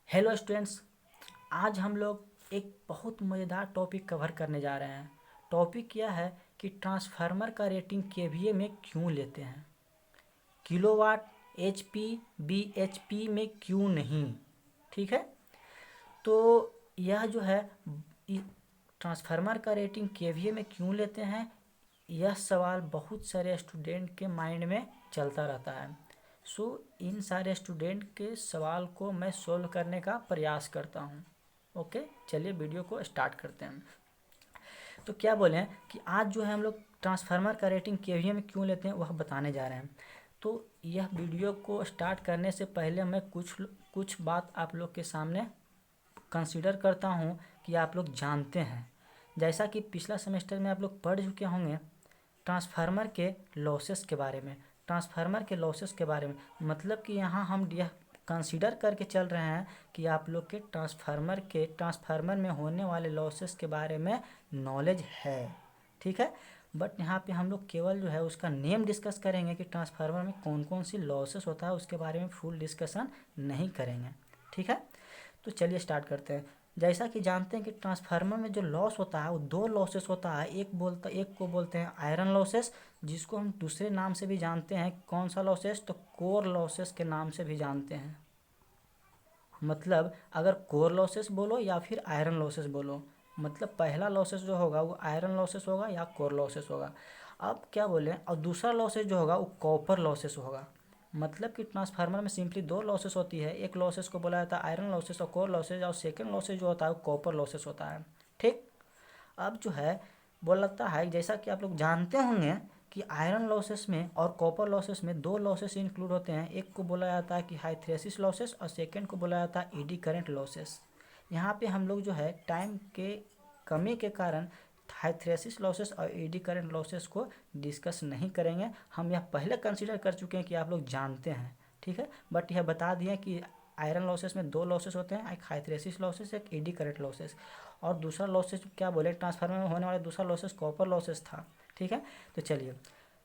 Hello students. आज हम लोग एक बहुत मज़ेदार टॉपिक कवर करने जा रहे हैं। टॉपिक यह है कि ट्रांसफार्मर का रेटिंग केवीए में क्यों लेते हैं, किलोवाट, एचपी, बीएचपी में क्यों नहीं। ठीक है, तो यह जो है ट्रांसफार्मर का रेटिंग केवीए में क्यों लेते हैं, यह सवाल बहुत सारे स्टूडेंट के माइंड में चलता रहता है। सो इन सारे स्टूडेंट के सवाल को मैं सोल्व करने का प्रयास करता हूँ। ओके, चलिए वीडियो को स्टार्ट करते हैं। तो क्या बोले कि आज जो है हम लोग ट्रांसफार्मर का रेटिंग केवीए में क्यों लेते हैं वह बताने जा रहे हैं। तो यह वीडियो को स्टार्ट करने से पहले मैं कुछ बात आप लोग के सामने कंसीडर करता हूँ कि आप लोग जानते हैं। जैसा कि पिछला सेमेस्टर में आप लोग पढ़ चुके होंगे ट्रांसफार्मर के लॉसेस के बारे में। ट्रांसफार्मर के लॉसेस के बारे में मतलब कि यहाँ हम यह कंसीडर करके चल रहे हैं कि आप लोग के ट्रांसफार्मर में होने वाले लॉसेस के बारे में नॉलेज है। ठीक है, बट यहाँ पे हम लोग केवल जो है उसका नेम डिस्कस करेंगे कि ट्रांसफार्मर में कौन कौन सी लॉसेस होता है, उसके बारे में फुल डिस्कशन नहीं करेंगे। ठीक है, तो चलिए स्टार्ट करते हैं। जैसा कि जानते हैं कि ट्रांसफार्मर में जो लॉस होता है वो दो लॉसेस होता है। एक को बोलते हैं आयरन लॉसेस, जिसको हम दूसरे नाम से भी जानते हैं। कौन सा लॉसेस? तो कोर लॉसेस के नाम से भी जानते हैं। मतलब अगर कोर लॉसेस बोलो या फिर आयरन लॉसेस बोलो, मतलब पहला लॉसेस जो होगा वो आयरन लॉसेस होगा या कोर लॉसेस होगा। अब क्या बोले, और दूसरा लॉसेस जो होगा वो कॉपर लॉसेस होगा। मतलब कि ट्रांसफार्मर में सिंपली दो लॉसेस होती है। एक लॉसेस को बोला जाता है आयरन लॉसेस और कोर लॉसेस, और सेकंड लॉसेस जो होता है वो कॉपर लॉसेस होता है। ठीक, अब जो है वो लगता है जैसा कि आप लोग जानते होंगे कि आयरन लॉसेस में और कॉपर लॉसेस में दो लॉसेस इंक्लूड होते हैं। एक को बोला जाता है कि हाइथ्रेसिस लॉसेस और सेकंड को बोला जाता है एडी करंट लॉसेस। यहाँ पे हम लोग जो है टाइम के कमी के कारण हाइथ्रेसिस लॉसेस और एडी करंट लॉसेस को डिस्कस नहीं करेंगे। हम यह पहले कंसीडर कर चुके हैं कि आप लोग जानते हैं। ठीक है, बट यह बता दिए कि आयरन लॉसेस में दो लॉसेस होते हैं, एक हाइथ्रेसिस लॉसेस, एक एडी करंट लॉसेस। और दूसरा लॉसेस क्या बोले, ट्रांसफार्मर में होने वाला दूसरा लॉसेस कॉपर लॉसेस था। ठीक है, तो चलिए,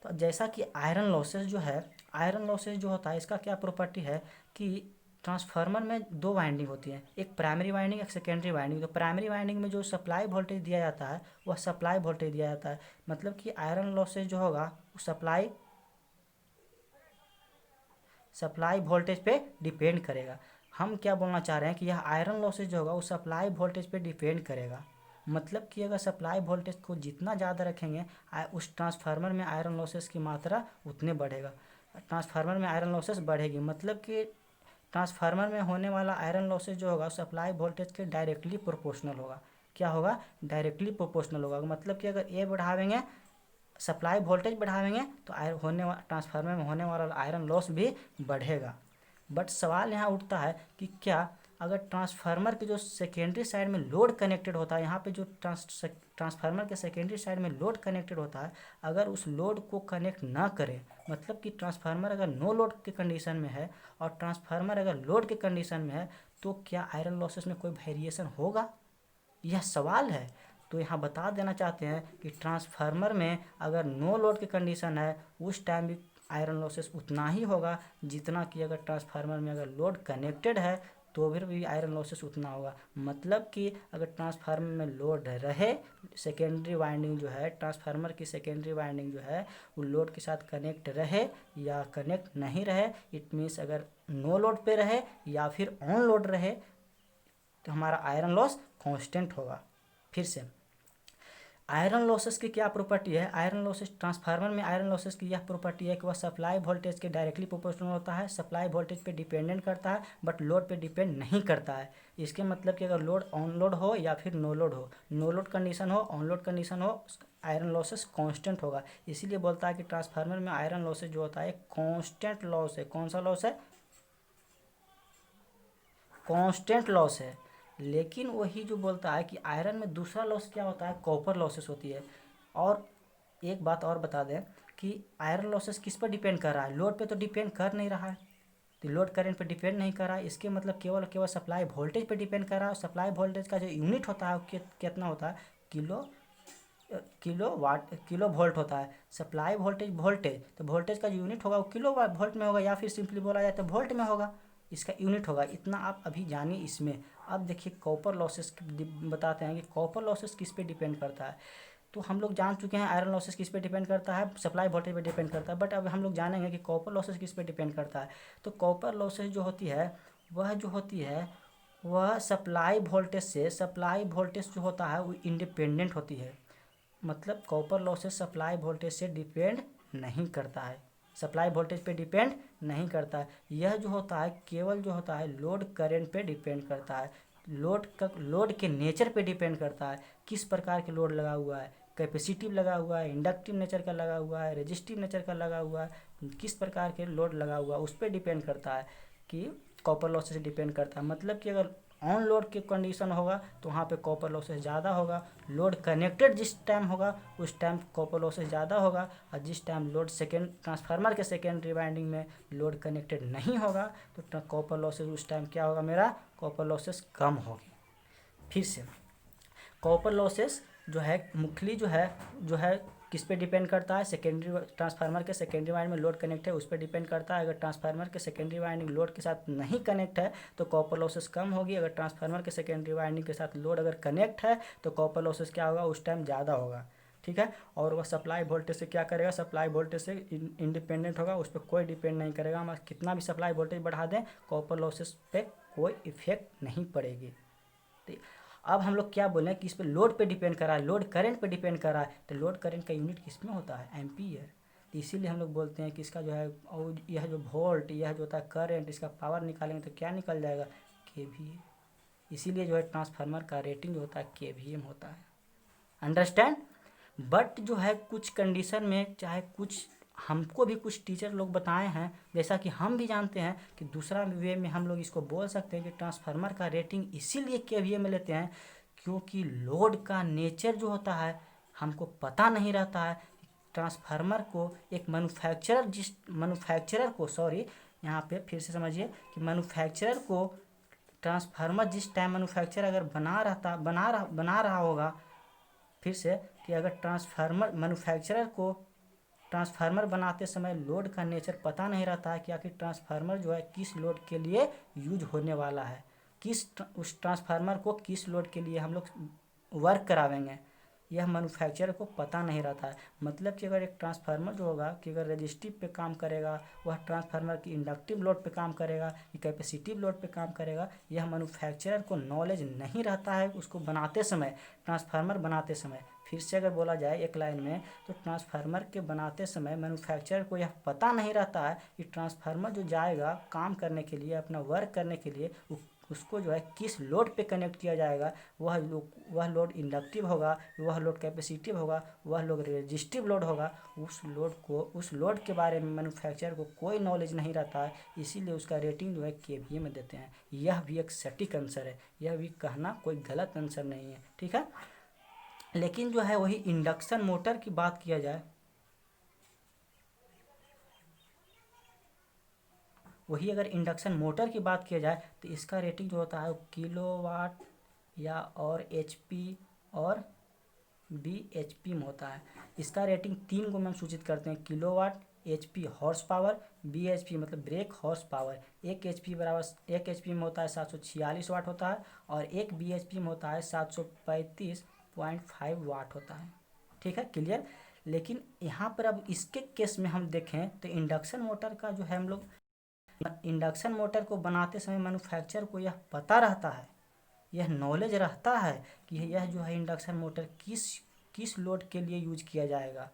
तो जैसा कि आयरन लॉसेस जो है, आयरन लॉसेस जो होता है इसका क्या प्रॉपर्टी है कि ट्रांसफार्मर में दो वाइंडिंग होती है, एक प्राइमरी वाइंडिंग, एक सेकेंडरी वाइंडिंग। तो प्राइमरी वाइंडिंग में जो सप्लाई वोल्टेज दिया जाता है वह सप्लाई वोल्टेज दिया जाता है। मतलब कि आयरन लॉसेज जो होगा वो सप्लाई वोल्टेज पे डिपेंड करेगा। हम क्या बोलना चाह रहे हैं कि यह आयरन लॉसेज जो होगा वो सप्लाई वोल्टेज पे डिपेंड करेगा। मतलब कि अगर सप्लाई वोल्टेज को जितना ज़्यादा रखेंगे उस ट्रांसफार्मर में आयरन लॉसेस की मात्रा उतने बढ़ेगा। ट्रांसफार्मर में आयरन लॉसेस बढ़ेगी, मतलब कि ट्रांसफार्मर में होने वाला आयरन लॉसेज जो होगा सप्लाई वोल्टेज के डायरेक्टली प्रोपोर्शनल होगा। क्या होगा? डायरेक्टली प्रोपोर्शनल होगा। मतलब कि अगर ए बढ़ावेंगे, सप्लाई वोल्टेज बढ़ावेंगे, तो ट्रांसफार्मर में होने वाला आयरन लॉस भी बढ़ेगा। बट सवाल यहाँ उठता है कि क्या अगर ट्रांसफार्मर के जो सेकेंडरी साइड में लोड कनेक्टेड होता है, यहाँ पे जो ट्रांसफार्मर के सेकेंडरी साइड में लोड कनेक्टेड होता है, अगर उस लोड को कनेक्ट ना करें, मतलब कि ट्रांसफार्मर अगर नो लोड के कंडीशन में है और ट्रांसफार्मर अगर लोड के कंडीशन में है, तो क्या आयरन लॉसेस में कोई वेरिएशन होगा? यह सवाल है। तो यहाँ बता देना चाहते हैं कि ट्रांसफार्मर में अगर नो लोड की कंडीशन है उस टाइम भी आयरन लॉसेस उतना ही होगा जितना कि अगर ट्रांसफार्मर में अगर लोड कनेक्टेड है तो फिर भी आयरन लॉसेस उतना होगा। मतलब कि अगर ट्रांसफार्मर में लोड रहे, सेकेंडरी वाइंडिंग जो है, ट्रांसफार्मर की सेकेंडरी वाइंडिंग जो है वो लोड के साथ कनेक्ट रहे या कनेक्ट नहीं रहे, इट मीन्स अगर नो लोड पे रहे या फिर ऑन लोड रहे, तो हमारा आयरन लॉस कांस्टेंट होगा। फिर से, आयरन लॉसेस की क्या प्रॉपर्टी है? आयरन लॉसेस, ट्रांसफार्मर में आयरन लॉसेस की यह प्रॉपर्टी है कि वह सप्लाई वोल्टेज के डायरेक्टली प्रोपोर्शनल होता है, सप्लाई वोल्टेज पे डिपेंडेंट करता है बट लोड पे डिपेंड नहीं करता है। इसके मतलब कि अगर लोड ऑन लोड हो या फिर नो लोड हो, नो लोड कंडीशन हो, ऑन लोड कंडीशन हो, आयरन लॉसेस कांस्टेंट होगा। इसीलिए बोलता है कि ट्रांसफार्मर में आयरन लॉसेस जो होता है कांस्टेंट लॉस है। कौन सा लॉस है? कांस्टेंट लॉस है। लेकिन वही जो बोलता है कि आयरन में दूसरा लॉस क्या होता है, कॉपर लॉसेस होती है। और एक बात और बता दें कि आयरन लॉसेस किस पर डिपेंड कर रहा है? लोड पे तो डिपेंड कर नहीं रहा है, तो लोड करंट पे डिपेंड नहीं कर रहा है। इसके मतलब केवल केवल सप्लाई वोल्टेज पे डिपेंड कर रहा है। सप्लाई वोल्टेज का जो यूनिट होता है कितना होता है? Kilo kilowatt, kilovolt होता है। सप्लाई वोल्टेज, वोल्टेज, तो वोल्टेज का जो यूनिट होगा वो किलो वोल्ट में होगा, या फिर सिंपली बोला जाए तो वोल्ट में होगा। इसका यूनिट होगा, इतना आप अभी जानिए इसमें। अब देखिए कॉपर लॉसेस बताते हैं कि कॉपर लॉसेस किस पे डिपेंड करता है। तो हम लोग जान चुके हैं आयरन लॉसेस किस पे डिपेंड करता है, सप्लाई वोल्टेज पे डिपेंड करता है, बट अब हम लोग जानेंगे कि कॉपर लॉसेस किस पे डिपेंड करता है। तो कॉपर लॉसेस जो होती है वह सप्लाई वोल्टेज जो होता है वो इंडिपेंडेंट होती है। मतलब कॉपर लॉसेस सप्लाई वोल्टेज से डिपेंड नहीं करता है, सप्लाई वोल्टेज पे डिपेंड नहीं करता है। यह जो होता है केवल जो होता है लोड करंट पे डिपेंड करता है, लोड के नेचर पे डिपेंड करता है, किस प्रकार के लोड लगा हुआ है, कैपेसिटिव लगा हुआ है, इंडक्टिव नेचर का लगा हुआ है, रेजिस्टिव नेचर का लगा हुआ है, किस प्रकार के लोड लगा हुआ है उस पर डिपेंड करता है कि कॉपर लॉसेस से डिपेंड करता है। मतलब कि अगर ऑन लोड की कंडीशन होगा तो वहाँ पे कॉपर लॉसेस ज़्यादा होगा, लोड कनेक्टेड जिस टाइम होगा उस टाइम कॉपर लॉसेस ज़्यादा होगा, और जिस टाइम लोड सेकेंड ट्रांसफार्मर के सेकेंडरी वाइंडिंग में लोड कनेक्टेड नहीं होगा तो कॉपर लॉसेस उस टाइम क्या होगा, मेरा कॉपर लॉसेस कम होगी। फिर से कॉपर लॉसेस जो है मुख्यली जो है किस पे डिपेंड करता है, सेकेंडरी ट्रांसफार्मर के सेकेंडरी वाइंडिंग में लोड कनेक्ट है उस पर डिपेंड करता है। अगर ट्रांसफार्मर के सेकेंडरी वाइंडिंग लोड के साथ नहीं कनेक्ट है तो कॉपर लॉसेस कम होगी, अगर ट्रांसफार्मर के सेकेंडरी वाइंडिंग के साथ लोड अगर कनेक्ट है तो कॉपर लॉसेस क्या होगा, उस टाइम ज़्यादा होगा। ठीक है, और वह सप्लाई वोल्टेज से क्या करेगा, सप्लाई वोल्टेज से इंडिपेंडेंट होगा, उस पर कोई डिपेंड नहीं करेगा। हम कितना भी सप्लाई वोल्टेज बढ़ा दें कॉपर लॉसेस पे कोई इफेक्ट नहीं पड़ेगी। तो अब हम लोग क्या बोले कि इस पे लोड पे डिपेंड कर रहा है, लोड करंट पे डिपेंड कर रहा है, तो लोड करंट का यूनिट किस में होता है, एम्पीयर। तो इसीलिए हम लोग बोलते हैं कि इसका जो है और यह जो वोल्ट यह जो होता है करंट, इसका पावर निकालेंगे तो क्या निकल जाएगा, केवीए। इसीलिए जो है ट्रांसफार्मर का रेटिंग जो होता है केवीएम होता है, अंडरस्टैंड। बट जो है कुछ कंडीशन में चाहे कुछ हमको भी कुछ टीचर लोग बताए हैं, जैसा कि हम भी जानते हैं कि दूसरा वे में हम लोग इसको बोल सकते हैं कि ट्रांसफार्मर का रेटिंग इसीलिए केवीए में लेते हैं क्योंकि लोड का नेचर जो होता है हमको पता नहीं रहता है। ट्रांसफार्मर को एक मैन्युफैक्चरर को सॉरी यहाँ पे फिर से समझिए कि मैन्युफैक्चरर को ट्रांसफार्मर जिस टाइम मैन्युफैक्चर अगर बना रहा होगा, फिर से कि अगर मैन्युफैक्चरर को ट्रांसफार्मर बनाते समय लोड का नेचर पता नहीं रहता है कि आखिर ट्रांसफार्मर जो है किस लोड के लिए यूज होने वाला है, उस ट्रांसफार्मर को किस लोड के लिए हम लोग वर्क करावेंगे, यह मैन्युफैक्चरर को पता नहीं रहता है। मतलब कि अगर एक ट्रांसफार्मर जो होगा कि अगर रेजिस्टिव पे काम करेगा, वह ट्रांसफार्मर की इंडक्टिव लोड पे काम करेगा कि कैपेसिटिव लोड पे काम करेगा, यह मैन्युफैक्चरर को नॉलेज नहीं रहता है उसको बनाते समय, ट्रांसफार्मर बनाते समय। फिर से अगर बोला जाए एक लाइन में तो ट्रांसफार्मर के बनाते समय मैन्युफैक्चरर को यह पता नहीं रहता है कि ट्रांसफार्मर जो जाएगा काम करने के लिए, अपना वर्क करने के लिए, उसको जो है किस लोड पे कनेक्ट किया जाएगा, वह लोड इंडक्टिव होगा, वह लोड कैपेसिटिव होगा, वह लोड रेजिस्टिव लोड होगा। उस लोड के बारे में मैन्युफैक्चरर को कोई नॉलेज नहीं रहता है, इसीलिए उसका रेटिंग जो है केवीए में देते हैं। यह भी एक सटीक आंसर है, यह भी कहना कोई गलत आंसर नहीं है। ठीक है, लेकिन जो है वही इंडक्शन मोटर की बात किया जाए, वही अगर इंडक्शन मोटर की बात किया जाए तो इसका रेटिंग जो होता है वो किलोवाट या और एचपी और बीएचपी में होता है। इसका रेटिंग 3 को में हम सूचित करते हैं, kilowatt, HP horse power, BHP मतलब ब्रेक हॉर्स पावर। एक एचपी में होता है 746 वाट होता है, और एक बीएचपी में होता है 735.5 वाट होता है। ठीक है, क्लियर। लेकिन यहाँ पर अब इसके केस में हम देखें तो इंडक्शन मोटर का जो है हम लोग इंडक्शन मोटर को बनाते समय मैन्युफैक्चरर को यह पता रहता है, यह नॉलेज रहता है कि यह जो है इंडक्शन मोटर किस लोड के लिए यूज किया जाएगा।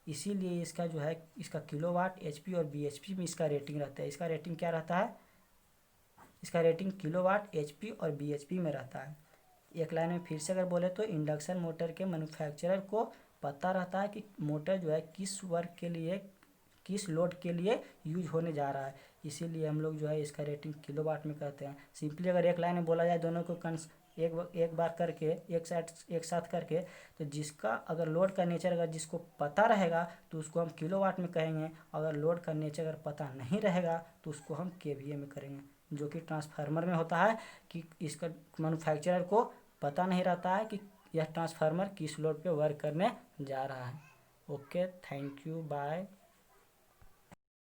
इसीलिए इसका जो है इसका किलोवाट, एचपी और बीएचपी में इसका रेटिंग रहता है। इसका रेटिंग क्या रहता है, इसका रेटिंग किलोवाट, एचपी और बीएचपी में रहता है। एक लाइन में फिर से अगर बोले तो इंडक्शन मोटर के मैन्युफैक्चरर को पता रहता है कि मोटर जो है किस वर्क के लिए, किस लोड के लिए यूज होने जा रहा है, इसीलिए हम लोग जो है इसका रेटिंग किलोवाट में कहते हैं। सिंपली अगर एक लाइन में बोला जाए दोनों को एक बार करके एक साथ करके, तो जिसका अगर लोड का नेचर अगर जिसको पता रहेगा तो उसको हम किलोवाट में कहेंगे, अगर लोड का नेचर अगर पता नहीं रहेगा तो उसको हम केवीए में करेंगे। जो कि ट्रांसफार्मर में होता है कि इसका मैन्युफैक्चरर को पता नहीं रहता है कि यह ट्रांसफार्मर किस लोड पे वर्क करने जा रहा है। Okay, thank you, bye.